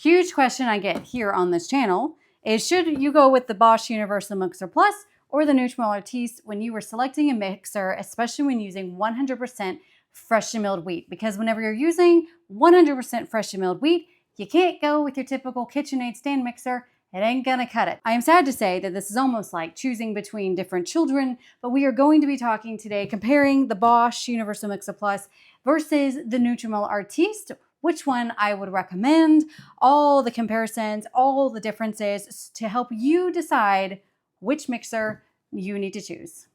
Huge question I get here on this channel is, should you go with the Bosch Universal Mixer Plus or the Nutrimill Artiste when you were selecting a mixer, especially when using 100% freshly milled wheat? Because whenever you're using 100% freshly milled wheat, you can't go with your typical KitchenAid stand mixer. It ain't gonna cut it. I am sad to say that this is almost like choosing between different children, but we are going to be talking today comparing the Bosch Universal Mixer Plus versus the Nutrimill Artiste, which one I would recommend, all the comparisons, all the differences to help you decide which mixer you need to choose.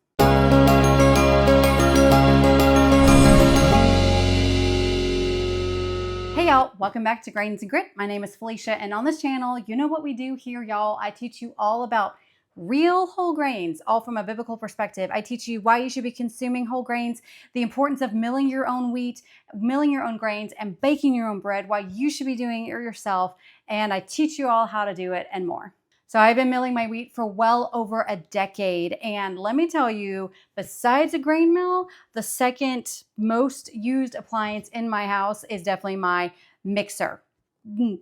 Hey y'all, welcome back to Grains and Grit. My name is Felicia, and on this channel, you know what we do here, y'all. I teach you all about real whole grains, all from a biblical perspective. I teach you why you should be consuming whole grains, the importance of milling your own wheat, milling your own grains, and baking your own bread, why you should be doing it yourself, and I teach you all how to do it and more. So I've been milling my wheat for well over a decade, and let me tell you, besides a grain mill, the second most used appliance in my house is definitely my mixers in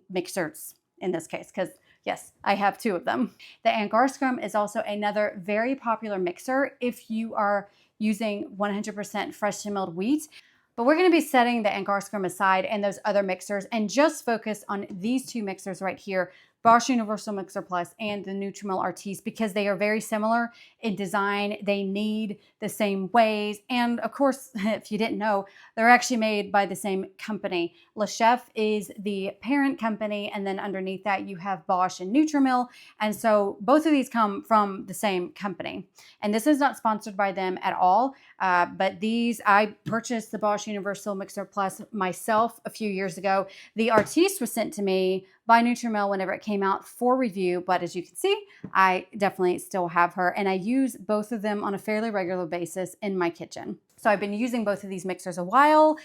this case, because yes, I have two of them. The Angarscrum is also another very popular mixer if you are using 100% freshly milled wheat. But we're going to be setting the Angarscrum aside and those other mixers and just focus on these two mixers right here, Bosch Universal Mixer Plus and the Nutrimill Artiste, because they are very similar in design. They knead the same ways. And of course, if you didn't know, they're actually made by the same company. Le Chef is the parent company, and then underneath that you have Bosch and Nutrimill. And so both of these come from the same company. And this is not sponsored by them at all. But I purchased the Bosch Universal Mixer Plus myself a few years ago. The Artiste was sent to me by Nutrimill whenever it came out for review, but as you can see, I definitely still have her, and I use both of them on a fairly regular basis in my kitchen. So I've been using both of these mixers a while,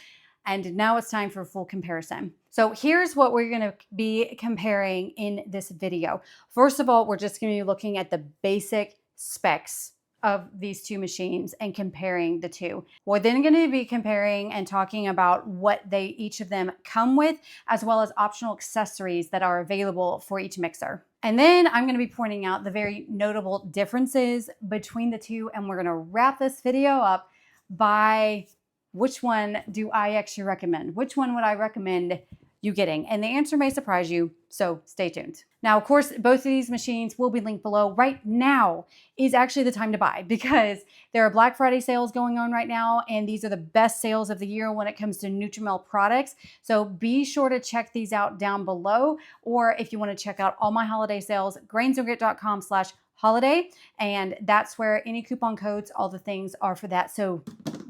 and now it's time for a full comparison. So here's what we're gonna be comparing in this video. First of all, we're just gonna be looking at the basic specs of these two machines and comparing the two. We're then going to be comparing and talking about what each of them come with, as well as optional accessories that are available for each mixer. And then I'm going to be pointing out the very notable differences between the two, and we're going to wrap this video up by which one do I actually recommend? Which one would I recommend you getting? And the answer may surprise you, so stay tuned. Now, of course, both of these machines will be linked below. Right now is actually the time to buy because there are Black Friday sales going on right now, and these are the best sales of the year when it comes to Nutrimill products. So be sure to check these out down below, or if you want to check out all my holiday sales, grainsandgrit.com/holiday, and that's where any coupon codes, all the things are for that. So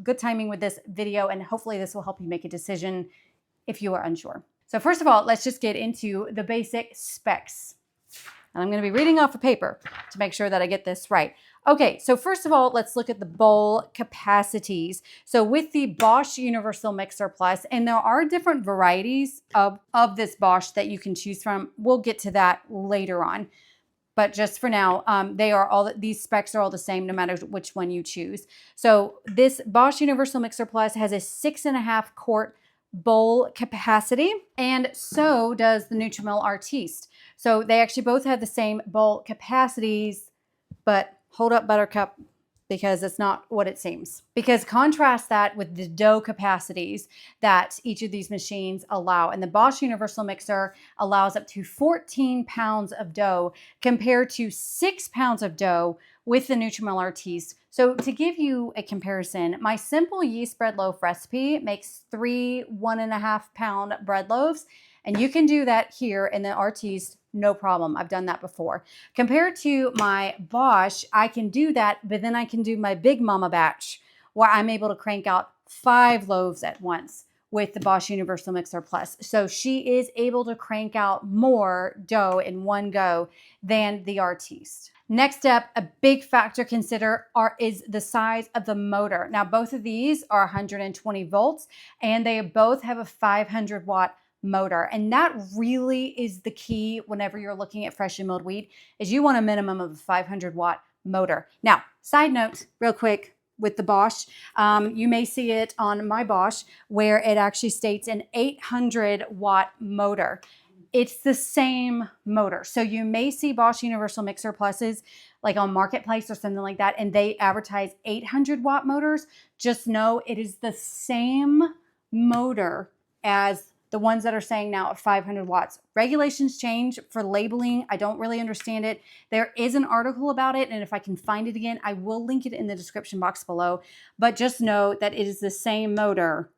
good timing with this video, and hopefully this will help you make a decision if you are unsure. So first of all, let's just get into the basic specs. And I'm going to be reading off a paper to make sure that I get this right. Okay, so first of all, let's look at the bowl capacities. So with the Bosch Universal Mixer Plus, and there are different varieties of this Bosch that you can choose from. We'll get to that later on. But just for now, these specs are all the same no matter which one you choose. So this Bosch Universal Mixer Plus has a 6.5 quart bowl capacity, and so does the Nutrimill Artiste. So they actually both have the same bowl capacities, but hold up, Buttercup, because it's not what it seems. Because contrast that with the dough capacities that each of these machines allow. And the Bosch Universal Mixer allows up to 14 pounds of dough compared to 6 pounds of dough with the Nutrimill Artiste. So to give you a comparison, my simple yeast bread loaf recipe makes 3 1.5 pound bread loaves, and you can do that here in the Artiste, no problem. I've done that before. Compared to my Bosch, I can do that, but then I can do my Big Mama batch where I'm able to crank out 5 loaves at once with the Bosch Universal Mixer Plus. So she is able to crank out more dough in one go than the Artiste. Next up, a big factor to consider is the size of the motor. Now, both of these are 120 volts, and they both have a 500 watt motor. And that really is the key whenever you're looking at freshly milled wheat, is you want a minimum of a 500 watt motor. Now, side note, real quick, with the Bosch, you may see it on my Bosch where it actually states an 800 watt motor. It's the same motor. So you may see Bosch Universal Mixer Pluses like on Marketplace or something like that, and they advertise 800 watt motors. Just know it is the same motor as the ones that are saying now at 500 watts. Regulations change for labeling. I don't really understand it. There is an article about it, and if I can find it again, I will link it in the description box below. But just know that it is the same motor,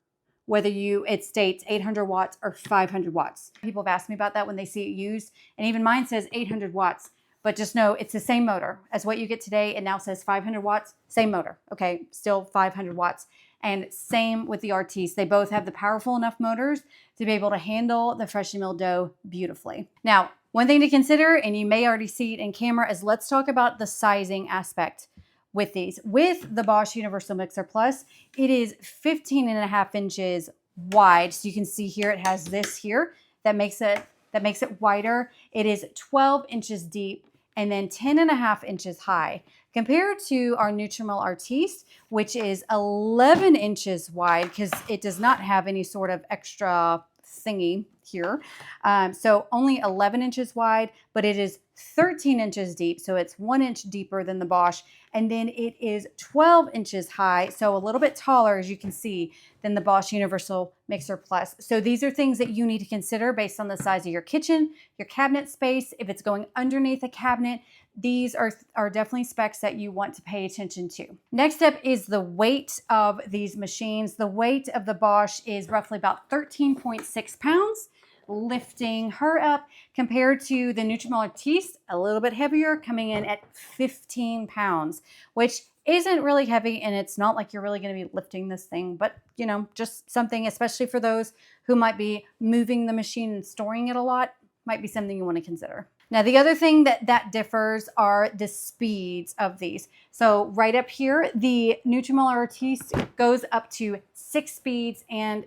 whether it states 800 watts or 500 watts. People have asked me about that when they see it used, and even mine says 800 watts. But just know it's the same motor as what you get today. It now says 500 watts, same motor. Okay, still 500 watts. And same with the Artiste. They both have the powerful enough motors to be able to handle the freshly milled dough beautifully. Now, one thing to consider, and you may already see it in camera, is let's talk about the sizing aspect with these. With the Bosch Universal Mixer Plus, it is 15.5 inches wide. So you can see here, it has this here that makes it wider. It is 12 inches deep and then 10.5 inches high, compared to our Nutrimill Artiste, which is 11 inches wide because it does not have any sort of extra thingy here. So only 11 inches wide, but it is 13 inches deep. So it's 1 inch deeper than the Bosch. And then it is 12 inches high. So a little bit taller, as you can see, than the Bosch Universal Mixer Plus. So these are things that you need to consider based on the size of your kitchen, your cabinet space. If it's going underneath a cabinet, these are definitely specs that you want to pay attention to. Next up is the weight of these machines. The weight of the Bosch is roughly about 13.6 pounds, lifting her up, compared to the Nutrimill Artiste, a little bit heavier, coming in at 15 pounds, which isn't really heavy, and it's not like you're really going to be lifting this thing, but you know, just something, especially for those who might be moving the machine and storing it a lot, might be something you want to consider. Now, the other thing that differs are the speeds of these. So right up here, the Nutrimill Artiste goes up to 6 speeds, and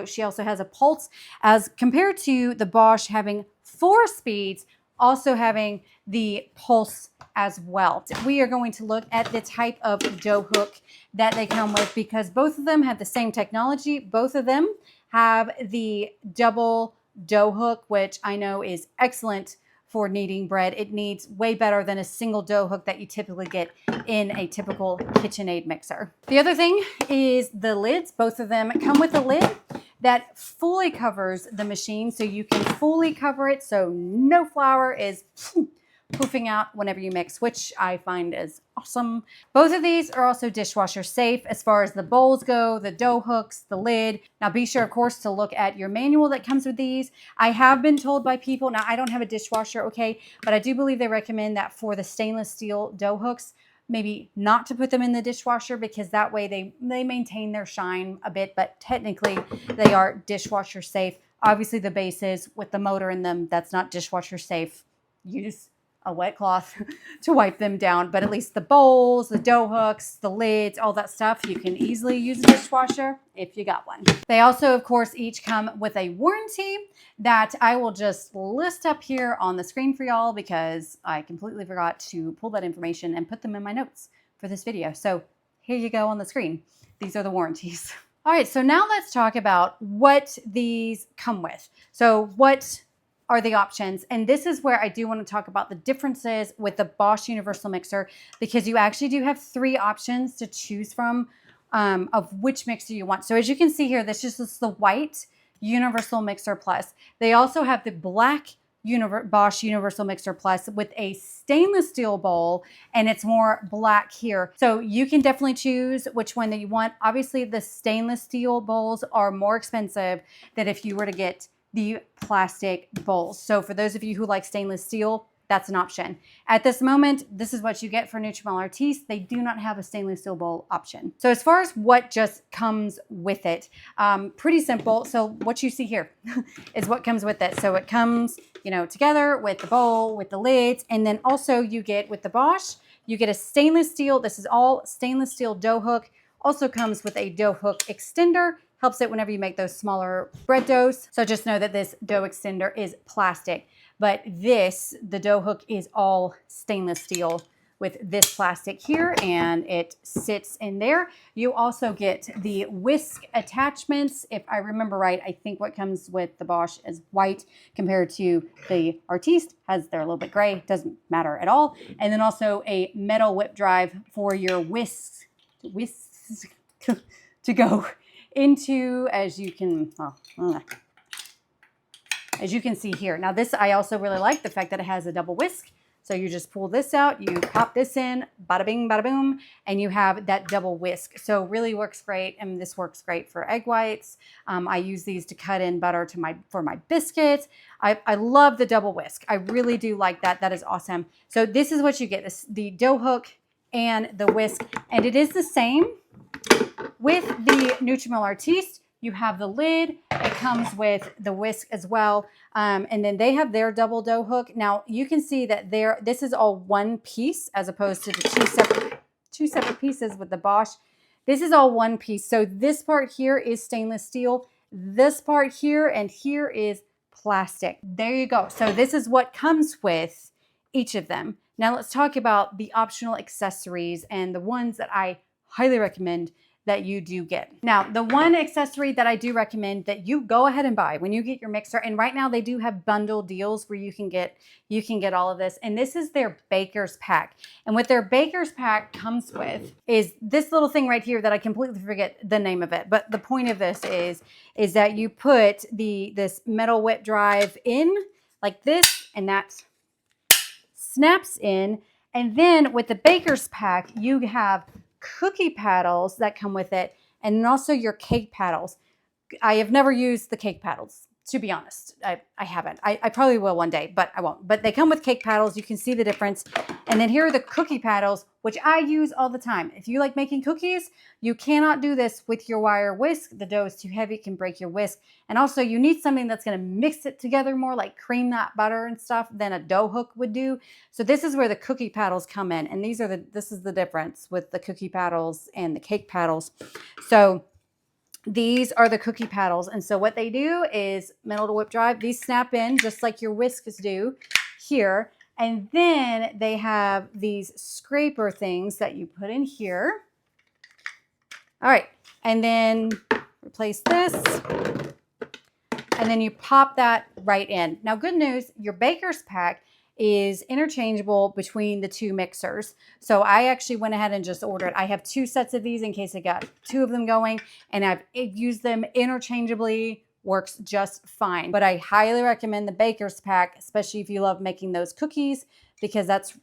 she also has a pulse, as compared to the Bosch having 4 speeds, also having the pulse as well. We are going to look at the type of dough hook that they come with, because both of them have the same technology. Both of them have the double dough hook, which I know is excellent for kneading bread. It kneads way better than a single dough hook that you typically get in a typical KitchenAid mixer. The other thing is the lids. Both of them come with a lid that fully covers the machine, so you can fully cover it so no flour is poofing out whenever you mix, which I find is awesome. Both of these are also dishwasher safe as far as the bowls go, the dough hooks, the lid. Now be sure, of course, to look at your manual that comes with these. I have been told by people, now I don't have a dishwasher, okay, but I do believe they recommend that for the stainless steel dough hooks, maybe not to put them in the dishwasher, because that way they maintain their shine a bit, but technically they are dishwasher safe. Obviously the bases with the motor in them, that's not dishwasher safe. Use a wet cloth to wipe them down, but at least the bowls, the dough hooks, the lids, all that stuff, you can easily use a dishwasher if you got one. They also, of course, each come with a warranty that I will just list up here on the screen for y'all, because I completely forgot to pull that information and put them in my notes for this video. So here you go on the screen. These are the warranties. All right, so now let's talk about what these come with. So what are the options? And this is where I do want to talk about the differences with the Bosch Universal Mixer, because you actually do have 3 options to choose from of which mixer you want. So as you can see here, this is just the white Universal Mixer Plus. They also have the black Bosch Universal Mixer Plus with a stainless steel bowl, and it's more black here. So you can definitely choose which one that you want. Obviously, the stainless steel bowls are more expensive than if you were to get the plastic bowls. So for those of you who like stainless steel, that's an option. At this moment, this is what you get for Nutrimill Artiste. They do not have a stainless steel bowl option. So as far as what just comes with it, pretty simple. So what you see here is what comes with it. So it comes, you know, together with the bowl, with the lids, and then also you get with the Bosch, you get a stainless steel. This is all stainless steel dough hook. Also comes with a dough hook extender. Helps it whenever you make those smaller bread doughs. So just know that this dough extender is plastic, but the dough hook is all stainless steel, with this plastic here, and it sits in there. You also get the whisk attachments. If I remember right, I think what comes with the Bosch is white compared to the Artiste. They're a little bit gray, doesn't matter at all. And then also a metal whip drive for your whisks to go into, as you can see here. Now this, I also really like the fact that it has a double whisk. So you just pull this out, you pop this in, bada bing, bada boom, and you have that double whisk. So really works great, and this works great for egg whites. I use these to cut in butter for my biscuits. I love the double whisk. I really do like that. That is awesome. So this is what you get, the dough hook and the whisk, and it is the same with the Nutrimill Artiste. You have the lid. It comes with the whisk as well. And then they have their double dough hook. Now you can see that this is all one piece as opposed to the two separate pieces with the Bosch. This is all one piece. So this part here is stainless steel. This part here and here is plastic. There you go. So this is what comes with each of them. Now let's talk about the optional accessories and the ones that I highly recommend that you do get. Now, the one accessory that I do recommend that you go ahead and buy when you get your mixer, and right now they do have bundle deals where you can get all of this, and this is their baker's pack. And what their baker's pack comes with is this little thing right here that I completely forget the name of it. But the point of this is that you put this metal whip drive in like this, and that snaps in. And then with the baker's pack, you have cookie paddles that come with it, and then also your cake paddles. I have never used the cake paddles, to be honest. I haven't. I probably will one day, but I won't. But they come with cake paddles. You can see the difference. And then here are the cookie paddles, which I use all the time. If you like making cookies, you cannot do this with your wire whisk. The dough is too heavy, it can break your whisk. And also you need something that's going to mix it together more, like cream that butter and stuff, than a dough hook would do. So this is where the cookie paddles come in. And this is the difference with the cookie paddles and the cake paddles. So these are the cookie paddles. And so what they do is metal to whip drive. These snap in just like your whisks do here. And then they have these scraper things that you put in here. All right. And then replace this. And then you pop that right in. Now, good news, your baker's pack is interchangeable between the two mixers. So I actually went ahead and just ordered. I have 2 sets of these in case I got 2 of them going, and I've used them interchangeably. Works just fine. But I highly recommend the baker's pack, especially if you love making those cookies, because this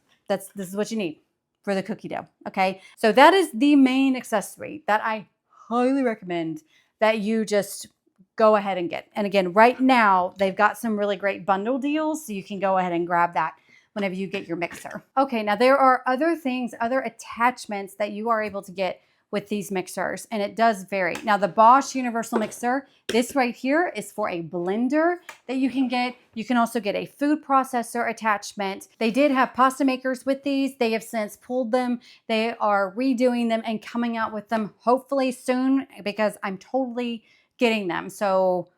is what you need for the cookie dough. Okay, so that is the main accessory that I highly recommend that you just go ahead and get. And again, right now they've got some really great bundle deals, so you can go ahead and grab that whenever you get your mixer. Okay, now there are other things, other attachments that you are able to get with these mixers, and it does vary. Now the Bosch Universal Mixer, this right here is for a blender that you can get. You can also get a food processor attachment. They did have pasta makers with these. They have since pulled them. They are redoing them and coming out with them hopefully soon, because I'm totally getting them. So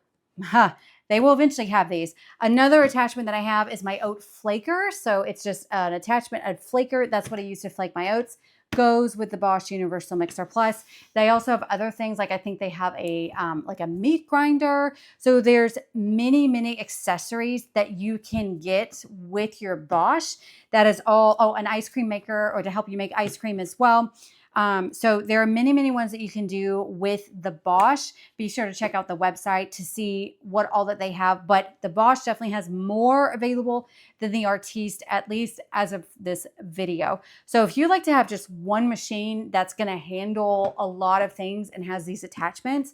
they will eventually have these. Another attachment that I have is my oat flaker. So it's just an attachment, a flaker. That's what I use to flake my oats. Goes with the Bosch Universal Mixer Plus. They also have other things, like I think they have a like a meat grinder. So there's many accessories that you can get with your Bosch. That is all, an ice cream maker, or to help you make ice cream as well. So there are many ones that you can do with the Bosch. Be sure to check out the website to see what all that they have, but the Bosch definitely has more available than the Artiste, at least as of this video. So if you like to have just one machine that's going to handle a lot of things and has these attachments,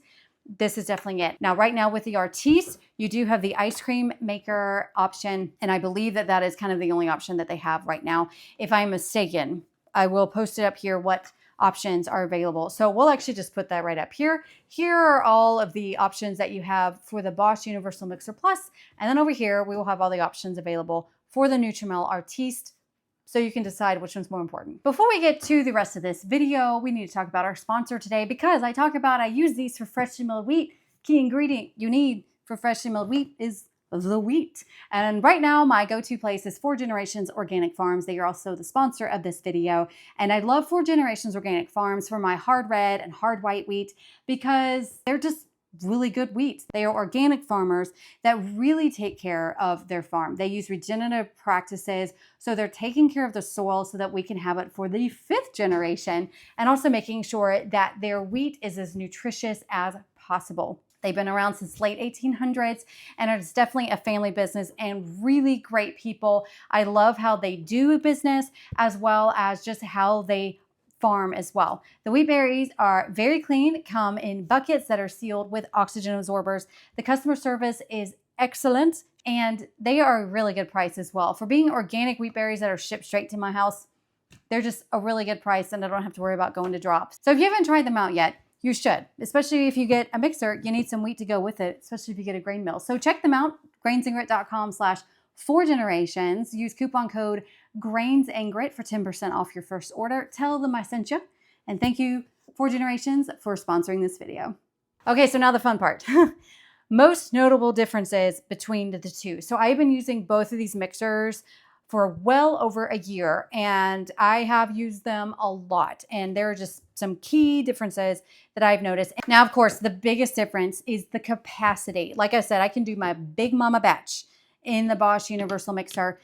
this is definitely it. Now, right now with the Artiste, you do have the ice cream maker option, and I believe that that is kind of the only option that they have right now. If I'm mistaken, I will post it up here what options are available. So we'll actually just put that right up here. Here are all of the options that you have for the Bosch Universal Mixer Plus. And then over here, we will have all the options available for the Nutrimill Artiste, so you can decide which one's more important. Before we get to the rest of this video, we need to talk about our sponsor today, because I use these for freshly milled wheat. Key ingredient you need for freshly milled wheat is the wheat. And right now, my go-to place is 4 Generations Organic Farms. They are also the sponsor of this video. And I love 4 Generations Organic Farms for my hard red and hard white wheat because they're just really good wheat. They are organic farmers that really take care of their farm. They use regenerative practices, so they're taking care of the soil so that we can have it for the 5th generation, and also making sure that their wheat is as nutritious as possible. They've been around since late 1800s, and it's definitely a family business and really great people. I love how they do business as well as just how they farm as well. The wheat berries are very clean, come in buckets that are sealed with oxygen absorbers. The customer service is excellent, and they are a really good price as well. For being organic wheat berries that are shipped straight to my house, they're just a really good price, and I don't have to worry about going to drops. So if you haven't tried them out yet, you should, especially if you get a mixer, you need some wheat to go with it, especially if you get a grain mill. So check them out, grainsandgrit.com/4generations. Use coupon code GRAINSANDGRIT for 10% off your first order. Tell them I sent you. And thank you, 4 Generations, for sponsoring this video. Okay, so now the fun part. Most notable differences between the two. So I've been using both of these mixers for well over a year, and I have used them a lot. And there are just some key differences that I've noticed. Now, of course, the biggest difference is the capacity. Like I said, I can do my big mama batch in the Bosch Universal Mixer.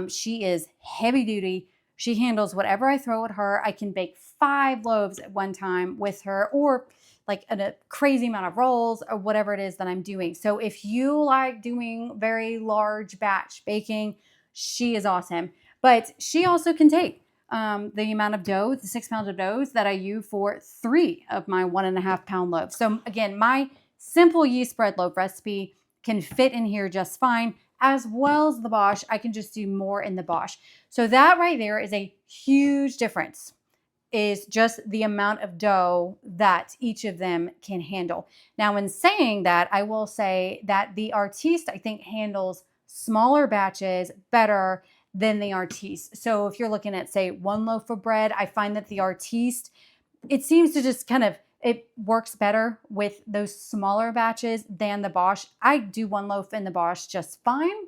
She is heavy duty. She handles whatever I throw at her. I can bake 5 loaves at one time with her, or like a crazy amount of rolls, or whatever it is that I'm doing. So if you like doing very large batch baking, she is awesome. But she also can take the amount of dough, the 6 pounds of dough that I use for 3 of my 1.5 pound loaves. So again, my simple yeast bread loaf recipe can fit in here just fine, as well as the Bosch. I can just do more in the Bosch. So that right there is a huge difference, is just the amount of dough that each of them can handle. Now, in saying that, I will say that the Artiste, I think, handles smaller batches better than the Artiste. So if you're looking at, say, 1 loaf of bread, I find that the Artiste, it seems to just kind of, it works better with those smaller batches than the Bosch. I do 1 loaf in the Bosch just fine,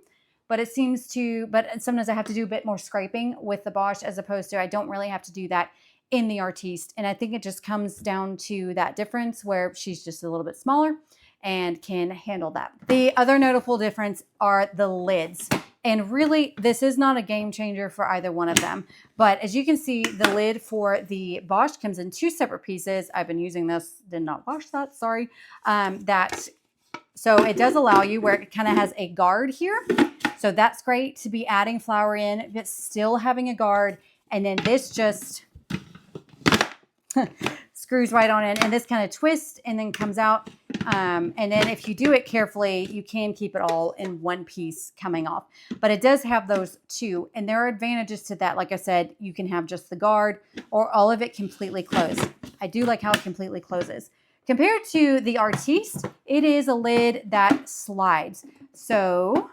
but it seems to, but sometimes I have to do a bit more scraping with the Bosch, as opposed to I don't really have to do that in the Artiste. And I think it just comes down to that difference where she's just a little bit smaller and can handle that. The other notable difference are the lids. And really, this is not a game changer for either one of them. But as you can see, the lid for the Bosch comes in 2 separate pieces. I've been using this, did not wash that, sorry. So it does allow you where it kind of has a guard here. So that's great to be adding flour in, but still having a guard. And then this just screws right on in, and this kind of twists and then comes out. And then if you do it carefully, you can keep it all in one piece coming off. But it does have those 2, and there are advantages to that. Like I said, you can have just the guard or all of it completely closed. I do like how it completely closes. Compared to the Artiste, it is a lid that slides. So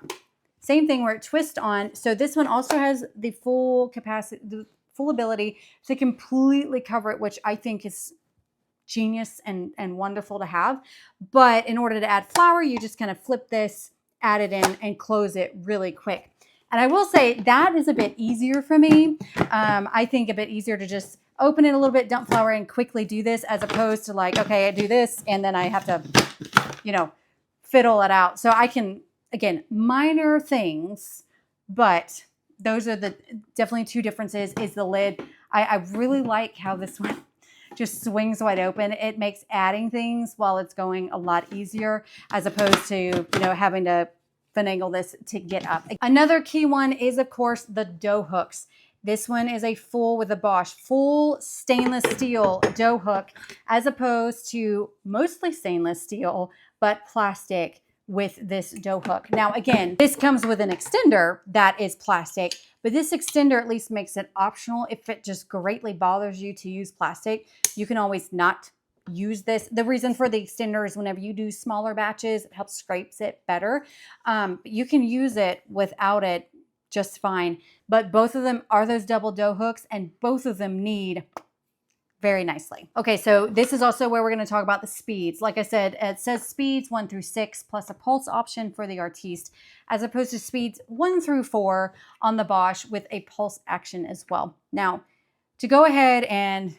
same thing where it twists on. So this one also has the full capacity, the full ability to completely cover it, which I think is genius and wonderful to have. But in order to add flour, you just kind of flip this, add it in, and close it really quick. And I will say that is a bit easier for me. I think a bit easier to just open it a little bit, dump flour, and quickly do this, as opposed to like, okay, I do this, and then I have to, you know, fiddle it out. So I can, again, minor things, but those are the definitely 2 differences. Is the lid. I really like how this one just swings wide open. It makes adding things while it's going a lot easier, as opposed to, you know, having to finagle this to get up. Another key one is, of course, the dough hooks. This one is a with a Bosch full stainless steel dough hook, as opposed to mostly stainless steel, but plastic with this dough hook. Now, again, this comes with an extender that is plastic, but this extender at least makes it optional. If it just greatly bothers you to use plastic, you can always not use this. The reason for the extender is whenever you do smaller batches, it helps scrapes it better. You can use it without it just fine. But both of them are those double dough hooks, and both of them need very nicely. Okay, so this is also where we're going to talk about the speeds. Like I said, it says speeds 1 through 6 plus a pulse option for the Artiste, as opposed to speeds 1 through 4 on the Bosch with a pulse action as well. Now, to go ahead and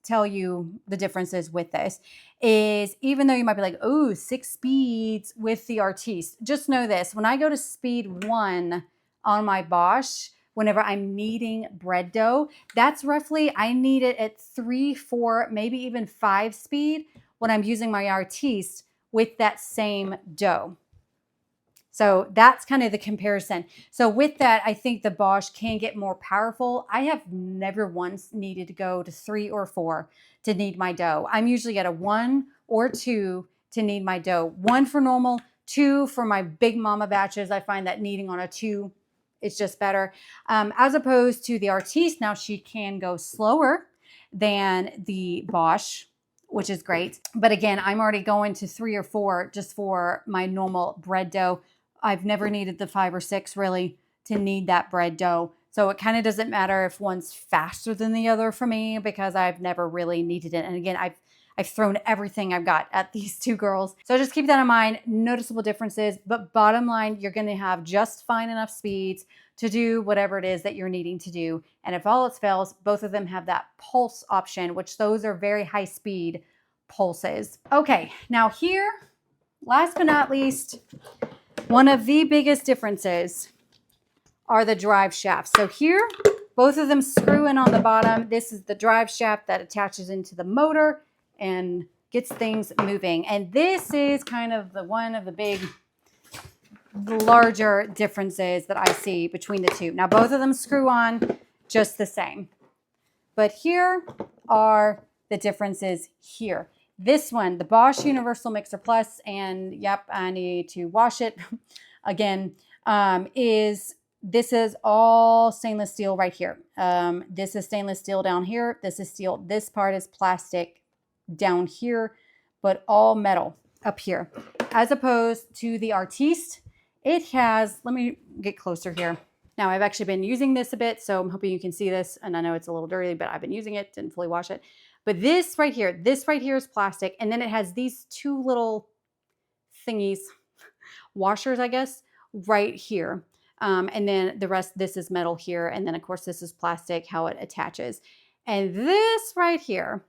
tell you the differences with this is, even though you might be like, oh, 6 speeds with the Artiste, just know this: when I go to speed 1 on my Bosch, whenever I'm kneading bread dough, that's roughly, I knead it at 3, 4, maybe even 5 speed when I'm using my Artiste with that same dough. So that's kind of the comparison. So with that, I think the Bosch can get more powerful. I have never once needed to go to 3 or 4 to knead my dough. I'm usually at a 1 or 2 to knead my dough. 1 for normal, 2 for my big mama batches. I find that kneading on a 2, it's just better. As opposed to the Artiste, now she can go slower than the Bosch, which is great. But again, I'm already going to 3 or 4 just for my normal bread dough. I've never needed the 5 or 6 really to knead that bread dough. So it kind of doesn't matter if one's faster than the other for me, because I've never really needed it. And again, I've thrown everything I've got at these 2 girls. So just keep that in mind, noticeable differences, but bottom line, you're gonna have just fine enough speeds to do whatever it is that you're needing to do. And if all else fails, both of them have that pulse option, which those are very high speed pulses. Okay, now here, last but not least, one of the biggest differences are the drive shafts. So here, both of them screw in on the bottom. This is the drive shaft that attaches into the motor and gets things moving. And this is kind of one of the larger differences that I see between the two. Now, both of them screw on just the same. But here are the differences here. This one, the Bosch Universal Mixer Plus, and yep, I need to wash it again, this is all stainless steel right here. This is stainless steel down here. This is steel. This part is plastic down here, but all metal up here. As opposed to the Artiste, it has, let me get closer here. Now, I've actually been using this a bit, so I'm hoping you can see this. And I know it's a little dirty, but I've been using it, didn't fully wash it. But this right here is plastic. And then it has these 2 little thingies, washers, I guess, right here. And then the rest, this is metal here. And then, of course, this is plastic, how it attaches. And this right here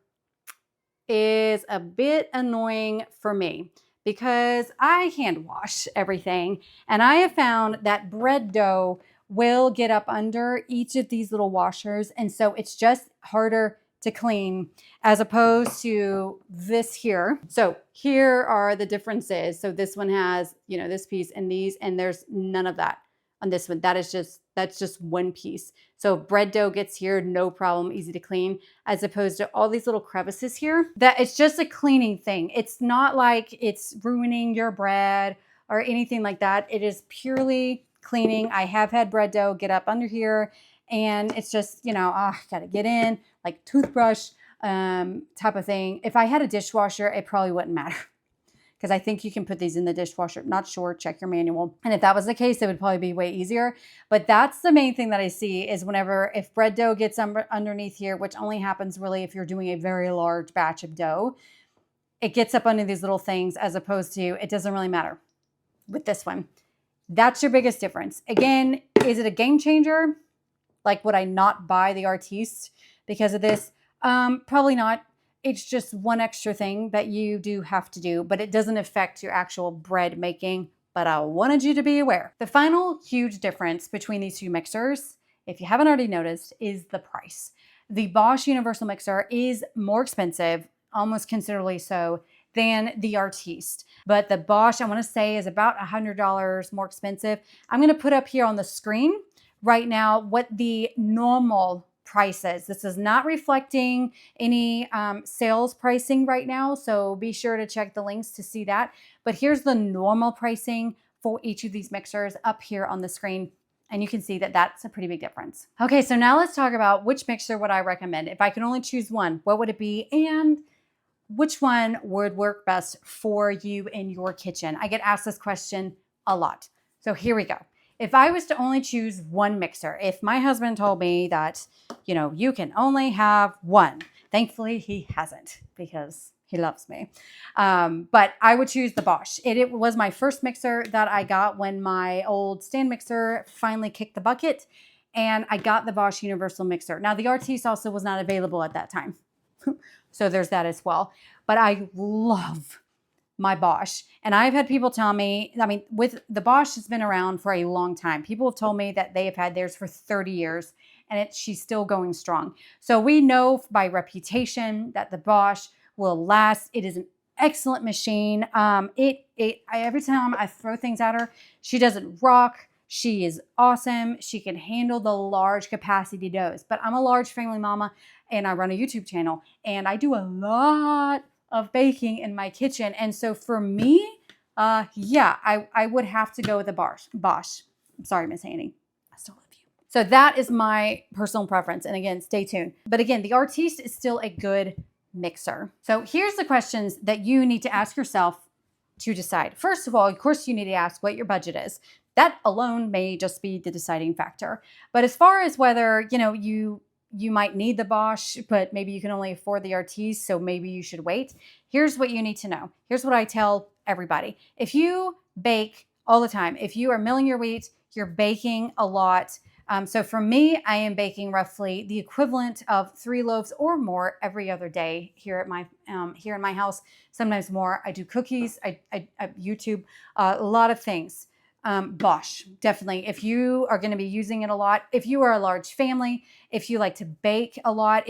is a bit annoying for me because I hand wash everything. And I have found that bread dough will get up under each of these little washers. And so it's just harder to clean as opposed to this here. So here are the differences. So this one has, you know, this piece and these, and there's none of that on this one. That's just one piece. So bread dough gets here, no problem, easy to clean, as opposed to all these little crevices here. That it's just a cleaning thing. It's not like it's ruining your bread or anything like that. It is purely cleaning. I have had bread dough get up under here, and it's just, you know, gotta get in, like toothbrush type of thing. If I had a dishwasher, it probably wouldn't matter, because I think you can put these in the dishwasher. Not sure, check your manual. And if that was the case, it would probably be way easier. But that's the main thing that I see is if bread dough gets underneath here, which only happens really if you're doing a very large batch of dough, it gets up under these little things, as opposed to, it doesn't really matter with this one. That's your biggest difference. Again, is it a game changer? Like, would I not buy the Artiste because of this? Probably not. It's just one extra thing that you do have to do, but it doesn't affect your actual bread making. But I wanted you to be aware. The final huge difference between these 2 mixers, if you haven't already noticed, is the price. The Bosch Universal Mixer is more expensive, almost considerably so, than the Artiste. But the Bosch, I want to say, is about $100 more expensive. I'm going to put up here on the screen right now what the normal price is. This is not reflecting any sales pricing right now, so be sure to check the links to see that. But here's the normal pricing for each of these mixers up here on the screen, and you can see that that's a pretty big difference. Okay, so now let's talk about which mixer would I recommend. If I could only choose one, what would it be, and which one would work best for you in your kitchen? I get asked this question a lot. So here we go. If I was to only choose one mixer, if my husband told me that, you know, you can only have one, Thankfully, he hasn't because he loves me. But I would choose the Bosch. It was my first mixer that I got when my old stand mixer finally kicked the bucket, and I got the Bosch Universal Mixer. Now, the Artiste also was not available at that time. So there's that as well. But I love my Bosch. And I've had people tell me, I mean, with the Bosch has been around for a long time. People have told me that they have had theirs for 30 years and she's still going strong. So we know by reputation that the Bosch will last. It is an excellent machine. Every time I throw things at her, she doesn't rock. She is awesome. She can handle the large capacity doughs. But I'm a large family mama and I run a YouTube channel and I do a lot of baking in my kitchen. And so for me, yeah, I would have to go with the Bosch. I'm sorry, Miss Annie. I still love you. So that is my personal preference. And again, stay tuned. But again, the Artiste is still a good mixer. So here's the questions that you need to ask yourself to decide. First of all, of course, you need to ask what your budget is. That alone may just be the deciding factor. But as far as whether, you might need the Bosch, but maybe you can only afford the Artiste, so maybe you should wait. Here's what you need to know. Here's what I tell everybody. If you bake all the time, if you are milling your wheat, you're baking a lot. So for me, I am baking roughly the equivalent of 3 loaves or more every other day here at my here in my house. Sometimes more. I do cookies. I YouTube a lot of things. Bosch, definitely. If you are going to be using it a lot, if you are a large family, if you like to bake a lot,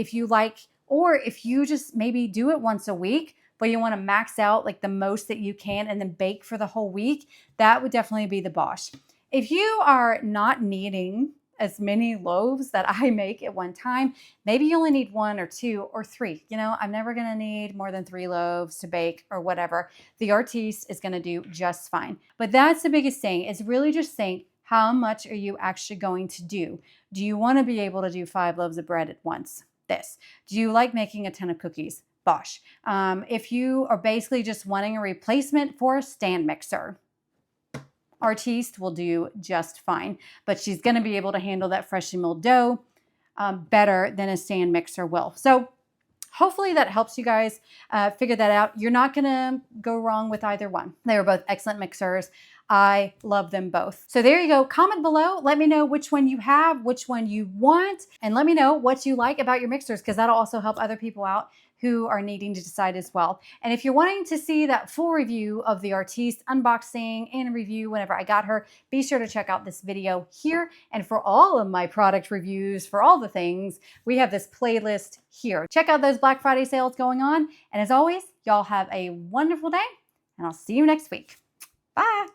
or if you just maybe do it once a week, but you want to max out like the most that you can and then bake for the whole week, that would definitely be the Bosch. If you are not needing as many loaves that I make at one time, maybe you only need 1 or 2 or 3. I'm never going to need more than 3 loaves to bake or whatever. The Artiste is going to do just fine. But that's the biggest thing, is really just think, how much are you actually going to do? Do you want to be able to do 5 loaves of bread at once? This. Do you like making a ton of cookies? Bosch. If you are basically just wanting a replacement for a stand mixer, Artiste will do just fine, but she's going to be able to handle that freshly milled dough better than a stand mixer will. So hopefully that helps you guys figure that out. You're not going to go wrong with either one. They are both excellent mixers. I love them both. So there you go. Comment below. Let me know which one you have, which one you want, and let me know what you like about your mixers, because that'll also help other people out who are needing to decide as well. And if you're wanting to see that full review of the Artiste unboxing and review whenever I got her, be sure to check out this video here. And for all of my product reviews, for all the things, we have this playlist here. Check out those Black Friday sales going on. And as always, y'all have a wonderful day, and I'll see you next week. Bye.